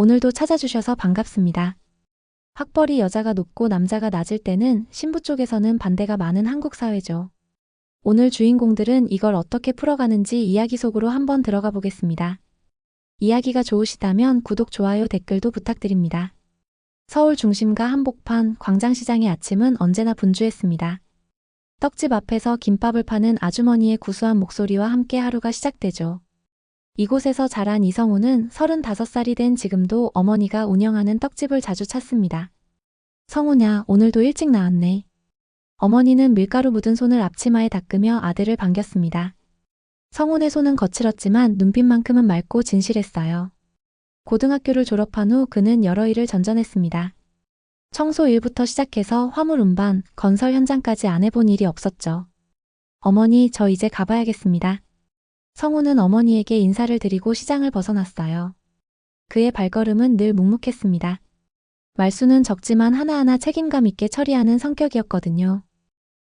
오늘도 찾아주셔서 반갑습니다. 학벌이 여자가 높고 남자가 낮을 때는 신부 쪽에서는 반대가 많은 한국 사회죠. 오늘 주인공들은 이걸 어떻게 풀어가는지 이야기 속으로 한번 들어가 보겠습니다. 이야기가 좋으시다면 구독, 좋아요, 댓글도 부탁드립니다. 서울 중심가 한복판 광장시장의 아침은 언제나 분주했습니다. 떡집 앞에서 김밥을 파는 아주머니의 구수한 목소리와 함께 하루가 시작되죠. 이곳에서 자란 이성우는 35살이 된 지금도 어머니가 운영하는 떡집을 자주 찾습니다. 성우냐, 오늘도 일찍 나왔네. 어머니는 밀가루 묻은 손을 앞치마에 닦으며 아들을 반겼습니다. 성훈의 손은 거칠었지만 눈빛만큼은 맑고 진실했어요. 고등학교를 졸업한 후 그는 여러 일을 전전했습니다. 청소 일부터 시작해서 화물 운반, 건설 현장까지 안 해본 일이 없었죠. 어머니, 저 이제 가봐야겠습니다. 성우는 어머니에게 인사를 드리고 시장을 벗어났어요. 그의 발걸음은 늘 묵묵했습니다. 말수는 적지만 하나하나 책임감 있게 처리하는 성격이었거든요.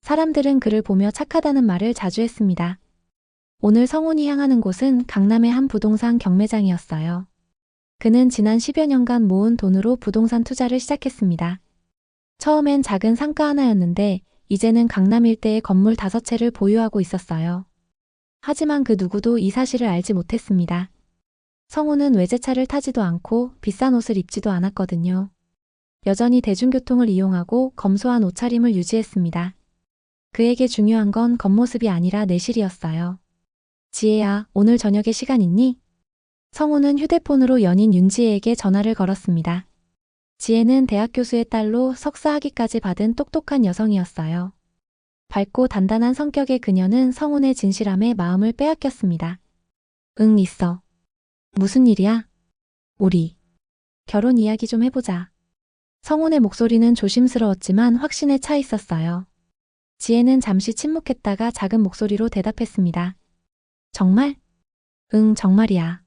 사람들은 그를 보며 착하다는 말을 자주 했습니다. 오늘 성훈이 향하는 곳은 강남의 한 부동산 경매장이었어요. 그는 지난 10여 년간 모은 돈으로 부동산 투자를 시작했습니다. 처음엔 작은 상가 하나였는데 이제는 강남 일대에 건물 5채를 보유하고 있었어요. 하지만 그 누구도 이 사실을 알지 못했습니다. 성우는 외제차를 타지도 않고 비싼 옷을 입지도 않았거든요. 여전히 대중교통을 이용하고 검소한 옷차림을 유지했습니다. 그에게 중요한 건 겉모습이 아니라 내실이었어요. 지혜야, 오늘 저녁에 시간 있니? 성우는 휴대폰으로 연인 윤지혜에게 전화를 걸었습니다. 지혜는 대학 교수의 딸로 석사 학위까지 받은 똑똑한 여성이었어요. 밝고 단단한 성격의 그녀는 성훈의 진실함에 마음을 빼앗겼습니다. 응, 있어. 무슨 일이야? 우리 결혼 이야기 좀 해보자. 성훈의 목소리는 조심스러웠지만 확신에 차 있었어요. 지혜는 잠시 침묵했다가 작은 목소리로 대답했습니다. 정말? 응, 정말이야.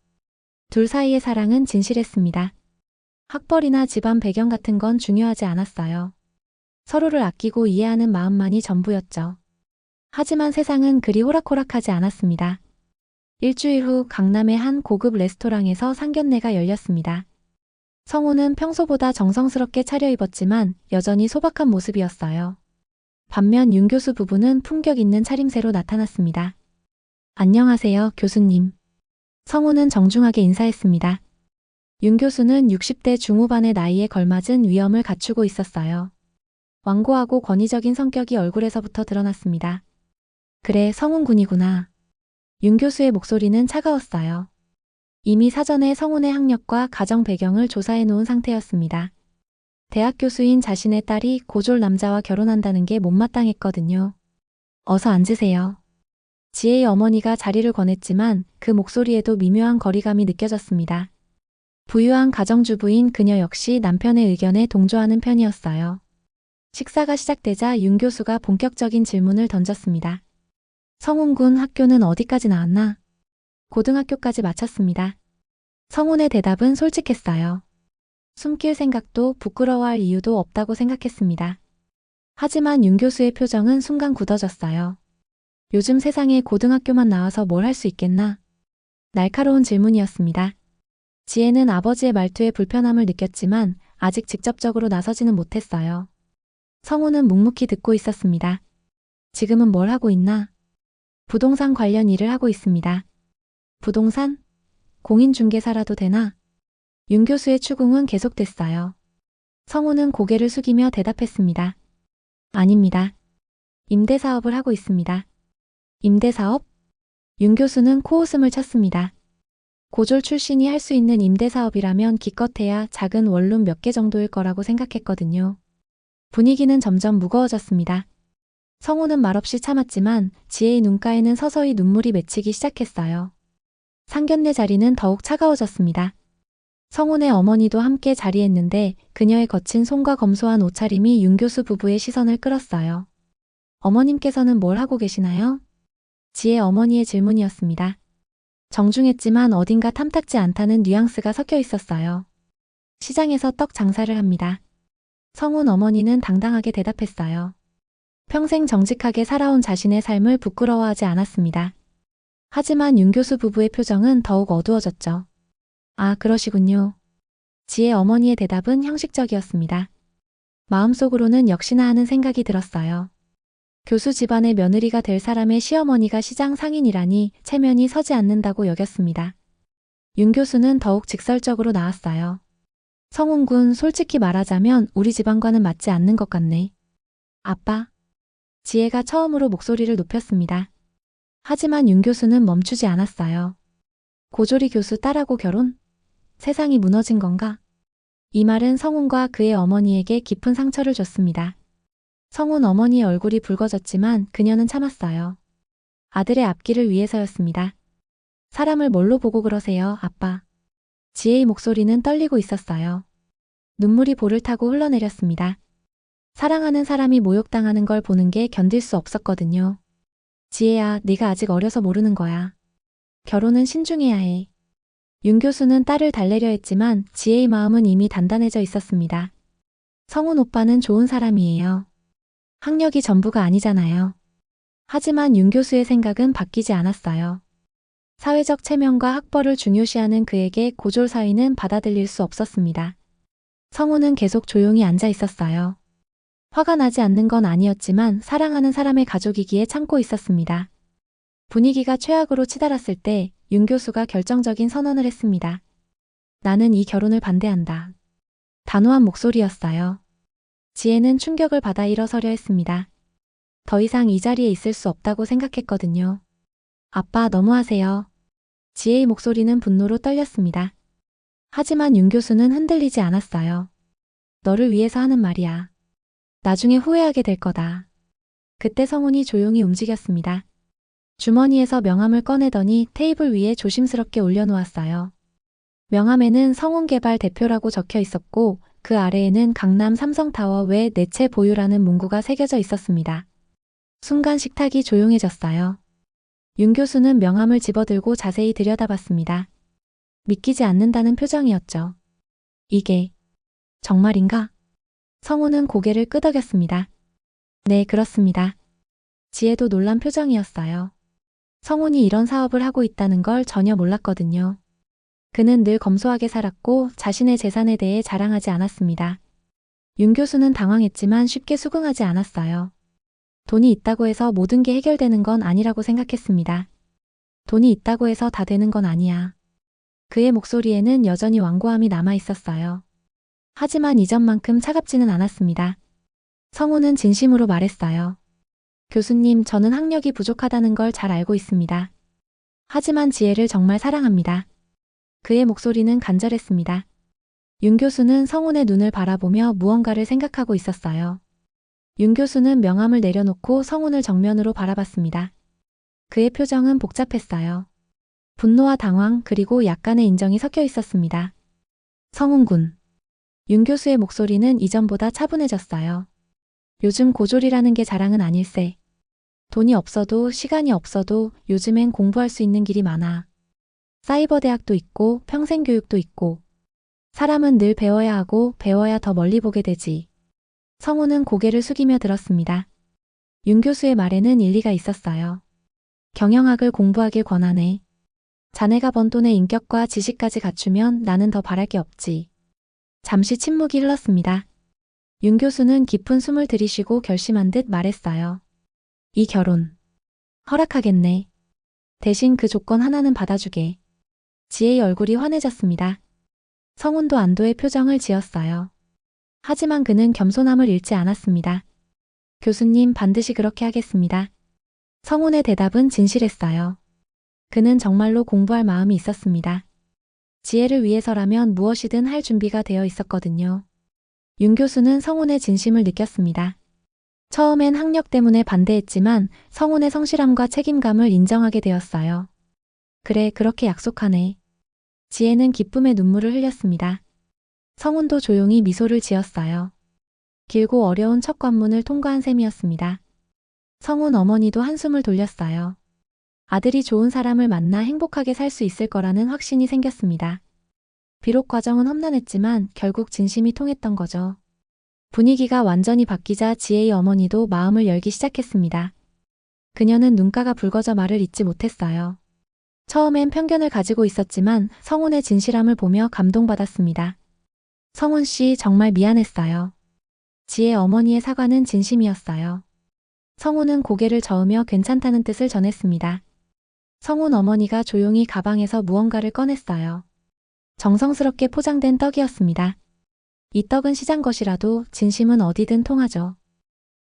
둘 사이의 사랑은 진실했습니다. 학벌이나 집안 배경 같은 건 중요하지 않았어요. 서로를 아끼고 이해하는 마음만이 전부였죠. 하지만 세상은 그리 호락호락하지 않았습니다. 일주일 후 강남의 한 고급 레스토랑에서 상견례가 열렸습니다. 성우는 평소보다 정성스럽게 차려입었지만 여전히 소박한 모습이었어요. 반면 윤 교수 부부는 품격 있는 차림새로 나타났습니다. 안녕하세요, 교수님. 성우는 정중하게 인사했습니다. 윤 교수는 60대 중후반의 나이에 걸맞은 위엄을 갖추고 있었어요. 완고하고 권위적인 성격이 얼굴에서부터 드러났습니다. 그래, 성훈 군이구나. 윤 교수의 목소리는 차가웠어요. 이미 사전에 성훈의 학력과 가정 배경을 조사해 놓은 상태였습니다. 대학 교수인 자신의 딸이 고졸 남자와 결혼한다는 게 못마땅했거든요. 어서 앉으세요. 지혜의 어머니가 자리를 권했지만 그 목소리에도 미묘한 거리감이 느껴졌습니다. 부유한 가정주부인 그녀 역시 남편의 의견에 동조하는 편이었어요. 식사가 시작되자 윤 교수가 본격적인 질문을 던졌습니다. 성훈 군 학교는 어디까지 나왔나? 고등학교까지 마쳤습니다. 성훈의 대답은 솔직했어요. 숨길 생각도 부끄러워할 이유도 없다고 생각했습니다. 하지만 윤 교수의 표정은 순간 굳어졌어요. 요즘 세상에 고등학교만 나와서 뭘 할 수 있겠나? 날카로운 질문이었습니다. 지혜는 아버지의 말투에 불편함을 느꼈지만 아직 직접적으로 나서지는 못했어요. 성우는 묵묵히 듣고 있었습니다. 지금은 뭘 하고 있나? 부동산 관련 일을 하고 있습니다. 부동산? 공인중개사라도 되나? 윤 교수의 추궁은 계속됐어요. 성우는 고개를 숙이며 대답했습니다. 아닙니다. 임대사업을 하고 있습니다. 임대사업? 윤 교수는 코웃음을 쳤습니다. 고졸 출신이 할 수 있는 임대사업이라면 기껏해야 작은 원룸 몇 개 정도일 거라고 생각했거든요. 분위기는 점점 무거워졌습니다. 성우는 말없이 참았지만 지혜의 눈가에는 서서히 눈물이 맺히기 시작했어요. 상견례 자리는 더욱 차가워졌습니다. 성훈의 어머니도 함께 자리했는데 그녀의 거친 손과 검소한 옷차림이 윤 교수 부부의 시선을 끌었어요. 어머님께서는 뭘 하고 계시나요? 지혜 어머니의 질문이었습니다. 정중했지만 어딘가 탐탁지 않다는 뉘앙스가 섞여 있었어요. 시장에서 떡 장사를 합니다. 성훈 어머니는 당당하게 대답했어요. 평생 정직하게 살아온 자신의 삶을 부끄러워하지 않았습니다. 하지만 윤 교수 부부의 표정은 더욱 어두워졌죠. 아, 그러시군요. 지혜 어머니의 대답은 형식적이었습니다. 마음속으로는 역시나 하는 생각이 들었어요. 교수 집안의 며느리가 될 사람의 시어머니가 시장 상인이라니 체면이 서지 않는다고 여겼습니다. 윤 교수는 더욱 직설적으로 나왔어요. 성훈군, 솔직히 말하자면 우리 집안과는 맞지 않는 것 같네. 아빠. 지혜가 처음으로 목소리를 높였습니다. 하지만 윤 교수는 멈추지 않았어요. 고조리 교수 딸하고 결혼? 세상이 무너진 건가? 이 말은 성훈과 그의 어머니에게 깊은 상처를 줬습니다. 성훈 어머니의 얼굴이 붉어졌지만 그녀는 참았어요. 아들의 앞길을 위해서였습니다. 사람을 뭘로 보고 그러세요, 아빠? 지혜의 목소리는 떨리고 있었어요. 눈물이 볼을 타고 흘러내렸습니다. 사랑하는 사람이 모욕당하는 걸 보는 게 견딜 수 없었거든요. 지혜야, 네가 아직 어려서 모르는 거야. 결혼은 신중해야 해. 윤 교수는 딸을 달래려 했지만 지혜의 마음은 이미 단단해져 있었습니다. 성훈 오빠는 좋은 사람이에요. 학력이 전부가 아니잖아요. 하지만 윤 교수의 생각은 바뀌지 않았어요. 사회적 체면과 학벌을 중요시하는 그에게 고졸 사위는 받아들일 수 없었습니다. 성훈은 계속 조용히 앉아 있었어요. 화가 나지 않는 건 아니었지만 사랑하는 사람의 가족이기에 참고 있었습니다. 분위기가 최악으로 치달았을 때 윤 교수가 결정적인 선언을 했습니다. 나는 이 결혼을 반대한다. 단호한 목소리였어요. 지혜는 충격을 받아 일어서려 했습니다. 더 이상 이 자리에 있을 수 없다고 생각했거든요. 아빠, 너무하세요. 지혜의 목소리는 분노로 떨렸습니다. 하지만 윤 교수는 흔들리지 않았어요. 너를 위해서 하는 말이야. 나중에 후회하게 될 거다. 그때 성훈이 조용히 움직였습니다. 주머니에서 명함을 꺼내더니 테이블 위에 조심스럽게 올려놓았어요. 명함에는 성훈개발 대표라고 적혀 있었고 그 아래에는 강남 삼성타워 외 네 채 보유라는 문구가 새겨져 있었습니다. 순간 식탁이 조용해졌어요. 윤 교수는 명함을 집어들고 자세히 들여다봤습니다. 믿기지 않는다는 표정이었죠. 이게 정말인가? 성훈은 고개를 끄덕였습니다. 네, 그렇습니다. 지혜도 놀란 표정이었어요. 성훈이 이런 사업을 하고 있다는 걸 전혀 몰랐거든요. 그는 늘 검소하게 살았고 자신의 재산에 대해 자랑하지 않았습니다. 윤 교수는 당황했지만 쉽게 수긍하지 않았어요. 돈이 있다고 해서 모든 게 해결되는 건 아니라고 생각했습니다. 돈이 있다고 해서 다 되는 건 아니야. 그의 목소리에는 여전히 완고함이 남아 있었어요. 하지만 이전만큼 차갑지는 않았습니다. 성훈은 진심으로 말했어요. 교수님, 저는 학력이 부족하다는 걸 잘 알고 있습니다. 하지만 지혜를 정말 사랑합니다. 그의 목소리는 간절했습니다. 윤 교수는 성훈의 눈을 바라보며 무언가를 생각하고 있었어요. 윤 교수는 명함을 내려놓고 성훈을 정면으로 바라봤습니다. 그의 표정은 복잡했어요. 분노와 당황 그리고 약간의 인정이 섞여 있었습니다. 성훈군. 윤 교수의 목소리는 이전보다 차분해졌어요. 요즘 고졸이라는 게 자랑은 아닐세. 돈이 없어도 시간이 없어도 요즘엔 공부할 수 있는 길이 많아. 사이버 대학도 있고 평생교육도 있고. 사람은 늘 배워야 하고 배워야 더 멀리 보게 되지. 성훈은 고개를 숙이며 들었습니다. 윤 교수의 말에는 일리가 있었어요. 경영학을 공부하길 권하네. 자네가 번 돈의 인격과 지식까지 갖추면 나는 더 바랄 게 없지. 잠시 침묵이 흘렀습니다. 윤 교수는 깊은 숨을 들이쉬고 결심한 듯 말했어요. 이 결혼. 허락하겠네. 대신 그 조건 하나는 받아주게. 지혜의 얼굴이 환해졌습니다. 성훈도 안도의 표정을 지었어요. 하지만 그는 겸손함을 잃지 않았습니다. 교수님, 반드시 그렇게 하겠습니다. 성훈의 대답은 진실했어요. 그는 정말로 공부할 마음이 있었습니다. 지혜를 위해서라면 무엇이든 할 준비가 되어 있었거든요. 윤 교수는 성훈의 진심을 느꼈습니다. 처음엔 학력 때문에 반대했지만 성훈의 성실함과 책임감을 인정하게 되었어요. 그래, 그렇게 약속하네. 지혜는 기쁨의 눈물을 흘렸습니다. 성훈도 조용히 미소를 지었어요. 길고 어려운 첫 관문을 통과한 셈이었습니다. 성훈 어머니도 한숨을 돌렸어요. 아들이 좋은 사람을 만나 행복하게 살 수 있을 거라는 확신이 생겼습니다. 비록 과정은 험난했지만 결국 진심이 통했던 거죠. 분위기가 완전히 바뀌자 지혜의 어머니도 마음을 열기 시작했습니다. 그녀는 눈가가 붉어져 말을 잇지 못했어요. 처음엔 편견을 가지고 있었지만 성훈의 진실함을 보며 감동받았습니다. 성훈 씨 정말 미안했어요. 지혜 어머니의 사과는 진심이었어요. 성훈은 고개를 저으며 괜찮다는 뜻을 전했습니다. 성훈 어머니가 조용히 가방에서 무언가를 꺼냈어요. 정성스럽게 포장된 떡이었습니다. 이 떡은 시장 것이라도 진심은 어디든 통하죠.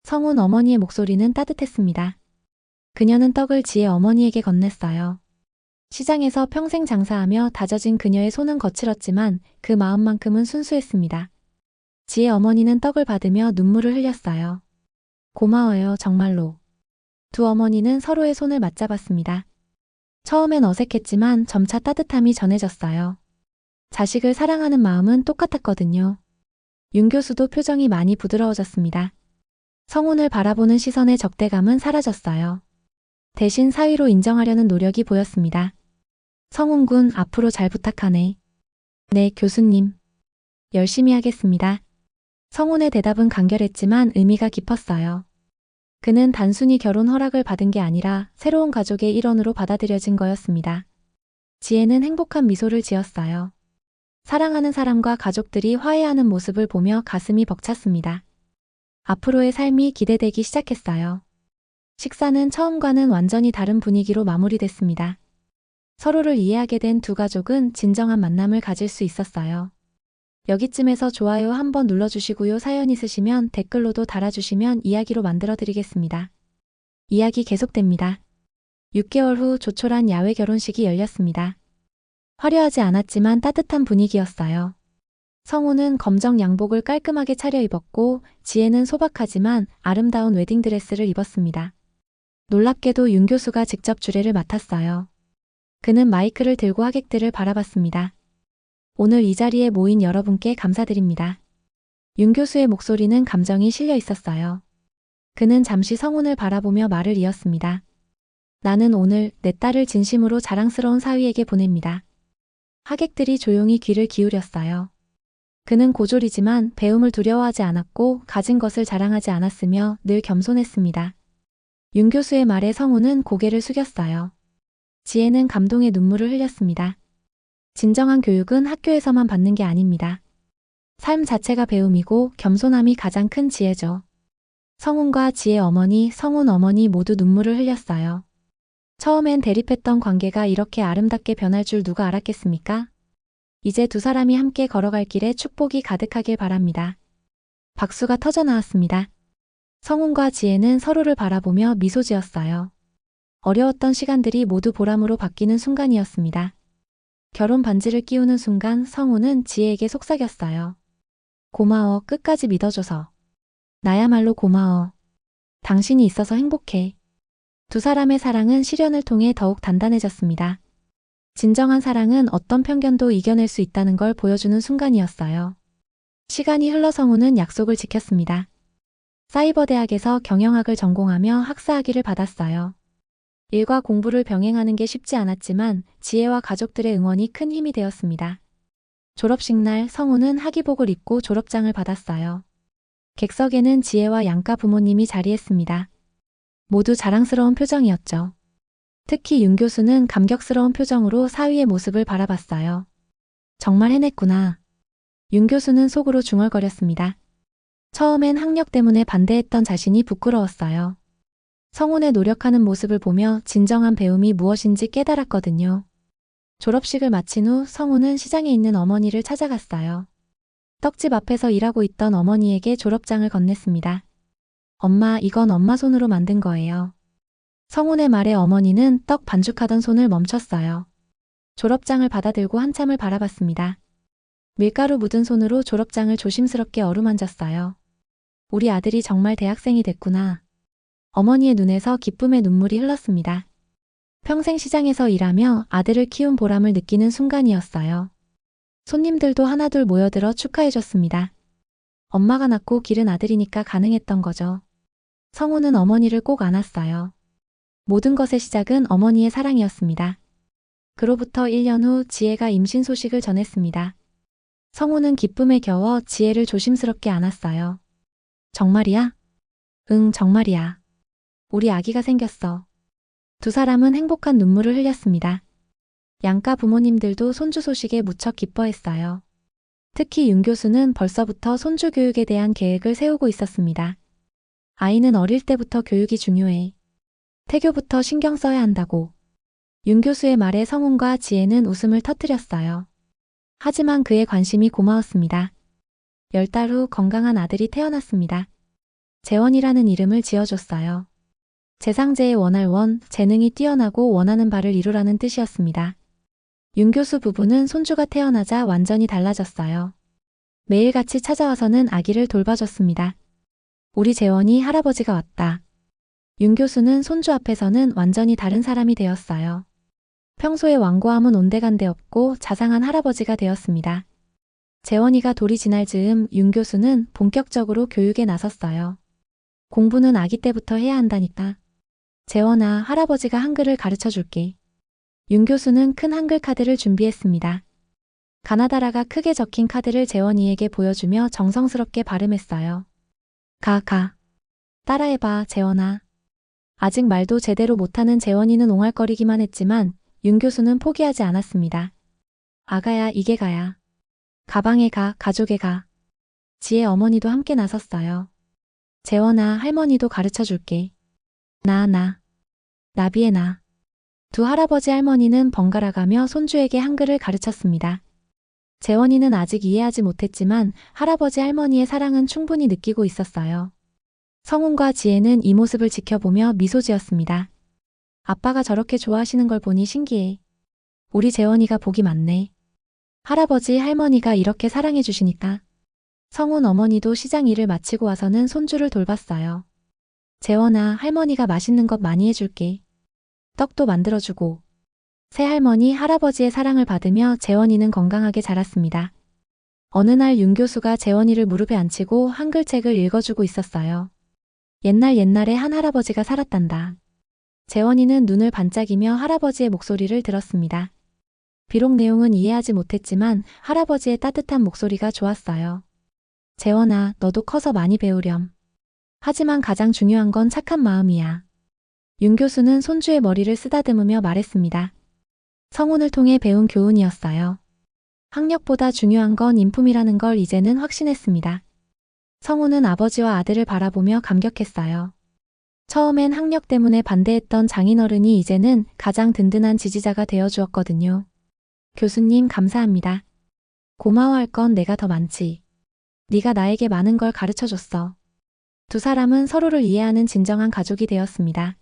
성훈 어머니의 목소리는 따뜻했습니다. 그녀는 떡을 지혜 어머니에게 건넸어요. 시장에서 평생 장사하며 다져진 그녀의 손은 거칠었지만 그 마음만큼은 순수했습니다. 지혜 어머니는 떡을 받으며 눈물을 흘렸어요. 고마워요, 정말로. 두 어머니는 서로의 손을 맞잡았습니다. 처음엔 어색했지만 점차 따뜻함이 전해졌어요. 자식을 사랑하는 마음은 똑같았거든요. 윤 교수도 표정이 많이 부드러워졌습니다. 성훈을 바라보는 시선의 적대감은 사라졌어요. 대신 사위로 인정하려는 노력이 보였습니다. 성훈 군, 앞으로 잘 부탁하네. 네, 교수님. 열심히 하겠습니다. 성훈의 대답은 간결했지만 의미가 깊었어요. 그는 단순히 결혼 허락을 받은 게 아니라 새로운 가족의 일원으로 받아들여진 거였습니다. 지혜는 행복한 미소를 지었어요. 사랑하는 사람과 가족들이 화해하는 모습을 보며 가슴이 벅찼습니다. 앞으로의 삶이 기대되기 시작했어요. 식사는 처음과는 완전히 다른 분위기로 마무리됐습니다. 서로를 이해하게 된 두 가족은 진정한 만남을 가질 수 있었어요. 여기쯤에서 좋아요 한번 눌러주시고요. 사연 있으시면 댓글로도 달아주시면 이야기로 만들어드리겠습니다. 이야기 계속됩니다. 6개월 후 조촐한 야외 결혼식이 열렸습니다. 화려하지 않았지만 따뜻한 분위기였어요. 성훈은 검정 양복을 깔끔하게 차려입었고 지혜는 소박하지만 아름다운 웨딩드레스를 입었습니다. 놀랍게도 윤 교수가 직접 주례를 맡았어요. 그는 마이크를 들고 하객들을 바라봤습니다. 오늘 이 자리에 모인 여러분께 감사드립니다. 윤 교수의 목소리는 감정이 실려 있었어요. 그는 잠시 성훈을 바라보며 말을 이었습니다. 나는 오늘 내 딸을 진심으로 자랑스러운 사위에게 보냅니다. 하객들이 조용히 귀를 기울였어요. 그는 고졸이지만 배움을 두려워하지 않았고 가진 것을 자랑하지 않았으며 늘 겸손했습니다. 윤 교수의 말에 성훈은 고개를 숙였어요. 지혜는 감동의 눈물을 흘렸습니다. 진정한 교육은 학교에서만 받는 게 아닙니다. 삶 자체가 배움이고 겸손함이 가장 큰 지혜죠. 성훈과 지혜 어머니, 성훈 어머니 모두 눈물을 흘렸어요. 처음엔 대립했던 관계가 이렇게 아름답게 변할 줄 누가 알았겠습니까? 이제 두 사람이 함께 걸어갈 길에 축복이 가득하길 바랍니다. 박수가 터져 나왔습니다. 성훈과 지혜는 서로를 바라보며 미소 지었어요. 어려웠던 시간들이 모두 보람으로 바뀌는 순간이었습니다. 결혼 반지를 끼우는 순간 성훈은 지혜에게 속삭였어요. 고마워, 끝까지 믿어줘서. 나야말로 고마워. 당신이 있어서 행복해. 두 사람의 사랑은 시련을 통해 더욱 단단해졌습니다. 진정한 사랑은 어떤 편견도 이겨낼 수 있다는 걸 보여주는 순간이었어요. 시간이 흘러 성훈은 약속을 지켰습니다. 사이버대학에서 경영학을 전공하며 학사학위를 받았어요. 일과 공부를 병행하는 게 쉽지 않았지만 지혜와 가족들의 응원이 큰 힘이 되었습니다. 졸업식 날 성훈은 학위복을 입고 졸업장을 받았어요. 객석에는 지혜와 양가 부모님이 자리했습니다. 모두 자랑스러운 표정이었죠. 특히 윤 교수는 감격스러운 표정으로 사위의 모습을 바라봤어요. 정말 해냈구나. 윤 교수는 속으로 중얼거렸습니다. 처음엔 학력 때문에 반대했던 자신이 부끄러웠어요. 성훈의 노력하는 모습을 보며 진정한 배움이 무엇인지 깨달았거든요. 졸업식을 마친 후 성훈은 시장에 있는 어머니를 찾아갔어요. 떡집 앞에서 일하고 있던 어머니에게 졸업장을 건넸습니다. 엄마, 이건 엄마 손으로 만든 거예요. 성훈의 말에 어머니는 떡 반죽하던 손을 멈췄어요. 졸업장을 받아들고 한참을 바라봤습니다. 밀가루 묻은 손으로 졸업장을 조심스럽게 어루만졌어요. 우리 아들이 정말 대학생이 됐구나. 어머니의 눈에서 기쁨의 눈물이 흘렀습니다. 평생 시장에서 일하며 아들을 키운 보람을 느끼는 순간이었어요. 손님들도 하나둘 모여들어 축하해줬습니다. 엄마가 낳고 기른 아들이니까 가능했던 거죠. 성훈은 어머니를 꼭 안았어요. 모든 것의 시작은 어머니의 사랑이었습니다. 그로부터 1년 후 지혜가 임신 소식을 전했습니다. 성훈은 기쁨에 겨워 지혜를 조심스럽게 안았어요. 정말이야? 응, 정말이야. 우리 아기가 생겼어. 두 사람은 행복한 눈물을 흘렸습니다. 양가 부모님들도 손주 소식에 무척 기뻐했어요. 특히 윤 교수는 벌써부터 손주 교육에 대한 계획을 세우고 있었습니다. 아이는 어릴 때부터 교육이 중요해. 태교부터 신경 써야 한다고. 윤 교수의 말에 성훈과 지혜는 웃음을 터뜨렸어요. 하지만 그의 관심이 고마웠습니다. 10달 후 건강한 아들이 태어났습니다. 재원이라는 이름을 지어줬어요. 재상제의 원할 원, 재능이 뛰어나고 원하는 바를 이루라는 뜻이었습니다. 윤 교수 부부는 손주가 태어나자 완전히 달라졌어요. 매일같이 찾아와서는 아기를 돌봐줬습니다. 우리 재원이 할아버지가 왔다. 윤 교수는 손주 앞에서는 완전히 다른 사람이 되었어요. 평소에 완고함은 온데간데 없고 자상한 할아버지가 되었습니다. 재원이가 돌이 지날 즈음 윤 교수는 본격적으로 교육에 나섰어요. 공부는 아기 때부터 해야 한다니까. 재원아, 할아버지가 한글을 가르쳐 줄게. 윤 교수는 큰 한글 카드를 준비했습니다. 가나다라가 크게 적힌 카드를 재원이에게 보여주며 정성스럽게 발음했어요. 가. 따라해봐, 재원아. 아직 말도 제대로 못하는 재원이는 옹알거리기만 했지만 윤 교수는 포기하지 않았습니다. 아가야, 이게 가야. 가방에 가, 가족에 가. 지혜 어머니도 함께 나섰어요. 재원아, 할머니도 가르쳐 줄게. 나비의 나. 두 할아버지 할머니는 번갈아가며 손주에게 한글을 가르쳤습니다. 재원이는 아직 이해하지 못했지만 할아버지 할머니의 사랑은 충분히 느끼고 있었어요. 성훈과 지혜는 이 모습을 지켜보며 미소 지었습니다. 아빠가 저렇게 좋아하시는 걸 보니 신기해. 우리 재원이가 복이 많네. 할아버지 할머니가 이렇게 사랑해 주시니까. 성훈 어머니도 시장 일을 마치고 와서는 손주를 돌봤어요. 재원아, 할머니가 맛있는 것 많이 해줄게. 떡도 만들어주고. 새할머니, 할아버지의 사랑을 받으며 재원이는 건강하게 자랐습니다. 어느 날 윤 교수가 재원이를 무릎에 앉히고 한글책을 읽어주고 있었어요. 옛날에 한 할아버지가 살았단다. 재원이는 눈을 반짝이며 할아버지의 목소리를 들었습니다. 비록 내용은 이해하지 못했지만 할아버지의 따뜻한 목소리가 좋았어요. 재원아, 너도 커서 많이 배우렴. 하지만 가장 중요한 건 착한 마음이야. 윤 교수는 손주의 머리를 쓰다듬으며 말했습니다. 성훈을 통해 배운 교훈이었어요. 학력보다 중요한 건 인품이라는 걸 이제는 확신했습니다. 성훈은 아버지와 아들을 바라보며 감격했어요. 처음엔 학력 때문에 반대했던 장인어른이 이제는 가장 든든한 지지자가 되어주었거든요. 교수님, 감사합니다. 고마워할 건 내가 더 많지. 네가 나에게 많은 걸 가르쳐줬어. 두 사람은 서로를 이해하는 진정한 가족이 되었습니다.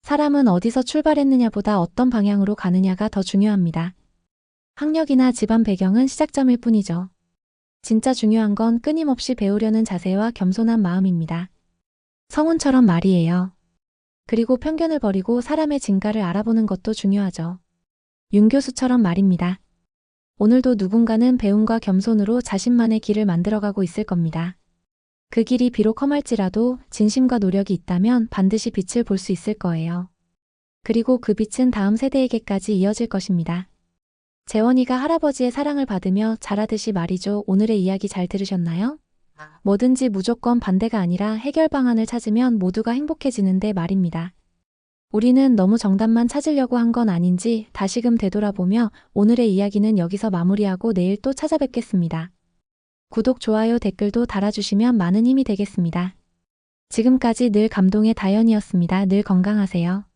사람은 어디서 출발했느냐보다 어떤 방향으로 가느냐가 더 중요합니다. 학력이나 집안 배경은 시작점일 뿐이죠. 진짜 중요한 건 끊임없이 배우려는 자세와 겸손한 마음입니다. 성훈처럼 말이에요. 그리고 편견을 버리고 사람의 진가를 알아보는 것도 중요하죠. 윤 교수처럼 말입니다. 오늘도 누군가는 배움과 겸손으로 자신만의 길을 만들어가고 있을 겁니다. 그 길이 비록 험할지라도 진심과 노력이 있다면 반드시 빛을 볼 수 있을 거예요. 그리고 그 빛은 다음 세대에게까지 이어질 것입니다. 재원이가 할아버지의 사랑을 받으며 자라듯이 말이죠. 오늘의 이야기 잘 들으셨나요? 뭐든지 무조건 반대가 아니라 해결 방안을 찾으면 모두가 행복해지는데 말입니다. 우리는 너무 정답만 찾으려고 한 건 아닌지 다시금 되돌아보며 오늘의 이야기는 여기서 마무리하고 내일 또 찾아뵙겠습니다. 구독, 좋아요, 댓글도 달아주시면 많은 힘이 되겠습니다. 지금까지 늘 감동의 다연이었습니다. 늘 건강하세요.